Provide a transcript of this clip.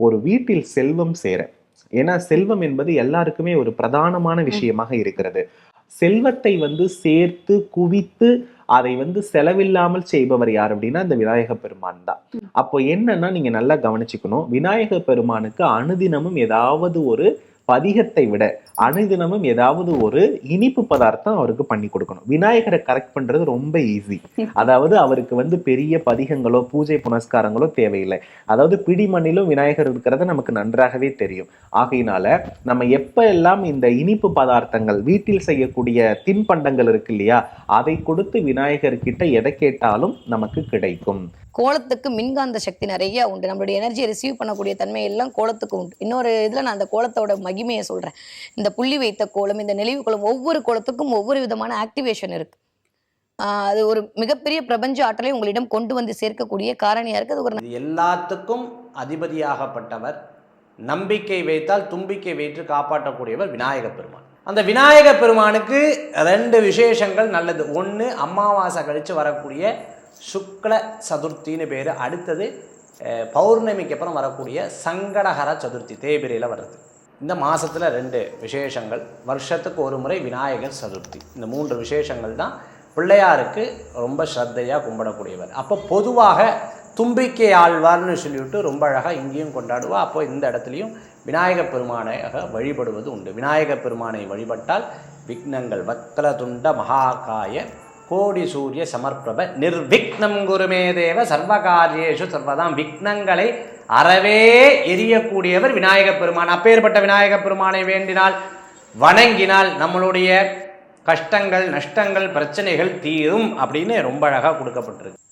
ஒரு வீட்டில் செல்வம் சேர. ஏன்னா செல்வம் என்பது எல்லாருக்குமே ஒரு பிரதானமான விஷயமாக இருக்கிறது. செல்வத்தை சேர்த்து குவித்து அதை செலவில்லாமல் செய்பவர் யார் அப்படின்னா இந்த விநாயக பெருமான் தான். அப்போ என்னன்னா நீங்க நல்லா கவனிச்சுக்கணும், விநாயக பெருமானுக்கு அனுதினமும் ஏதாவது ஒரு பதிகத்தை விட அனுதினமும் ஏதாவது ஒரு இனிப்பு பதார்த்தம் அவருக்கு பண்ணி கொடுக்கணும். விநாயகரை கரெக்ட் பண்றது ரொம்ப ஈஸி. அதாவது அவருக்கு பெரிய பதிகங்களோ பூஜை புனஸ்காரங்களோ தேவையில்லை. அதாவது பிடிமண்ணிலும் விநாயகர் இருக்கிறத நமக்கு நன்றாகவே தெரியும். ஆகையினால நம்ம எப்ப எல்லாம் இந்த இனிப்பு பதார்த்தங்கள் வீட்டில் செய்யக்கூடிய தின்பண்டங்கள் இருக்கு இல்லையா, அதை கொடுத்து விநாயகர் கிட்ட எதை கேட்டாலும் நமக்கு கிடைக்கும். கோலத்துக்கு மின்காந்த சக்தி நிறைய உண்டு. நம்மளுடைய எனர்ஜியை ரிசீவ் பண்ணக்கூடிய தன்மை எல்லாம் கோலத்துக்கு உண்டு. இன்னொரு இதில் நான் அந்த கோலத்தோட மகிமையை சொல்கிறேன். இந்த புள்ளி வைத்த கோலம், இந்த நெளிவு கோலம், ஒவ்வொரு கோலத்துக்கும் ஒவ்வொரு விதமான ஆக்டிவேஷன் இருக்கு. அது ஒரு மிகப்பெரிய பிரபஞ்ச ஆற்றலை உங்களிடம் கொண்டு வந்து சேர்க்கக்கூடிய காரணியாக இருக்குது. அது ஒரு எல்லாத்துக்கும் அதிபதியாகப்பட்டவர், நம்பிக்கை வைத்தால் தும்பிக்கை வைத்து காப்பாற்றக்கூடியவர் விநாயக பெருமான். அந்த விநாயக பெருமானுக்கு 2 விசேஷங்கள் நல்லது. ஒன்று, அமாவாசை கழித்து வரக்கூடிய சுக்ல சதுர்த்தின்னு பேர். அடுத்தது பௌர்ணமிக்கு அப்புறம் வரக்கூடிய சங்கடஹர சதுர்த்தி, தேய்பிரையில் வர்றது. இந்த மாதத்தில் 2 விசேஷங்கள், வருஷத்துக்கு ஒரு முறை விநாயகர் சதுர்த்தி. இந்த 3 விசேஷங்கள் தான் பிள்ளையாருக்கு ரொம்ப ஸ்ரத்தையாக கும்பிடக்கூடியவர். அப்போ பொதுவாக தும்பிக்கை ஆழ்வார்னு சொல்லிவிட்டு ரொம்ப அழகாக இங்கேயும் கொண்டாடுவா. அப்போ இந்த இடத்துலையும் விநாயக பெருமானாக வழிபடுவது உண்டு. விநாயக பெருமானை வழிபட்டால் விக்னங்கள் வக்ரதுண்ட மகாகாய கோடி சூரிய சமர்ப்பிரப நிர்விக்னம் குருமே தேவ சர்வகாரியேஷு சர்வதாம். விக்னங்களை அறவே எரியக்கூடியவர் விநாயக பெருமான். அப்பேற்பட்ட விநாயக பெருமானை வேண்டினால், வணங்கினால் நம்மளுடைய கஷ்டங்கள் நஷ்டங்கள் பிரச்சனைகள் தீரும் அப்படின்னு ரொம்ப அழகாக கொடுக்கப்பட்டிருக்கு.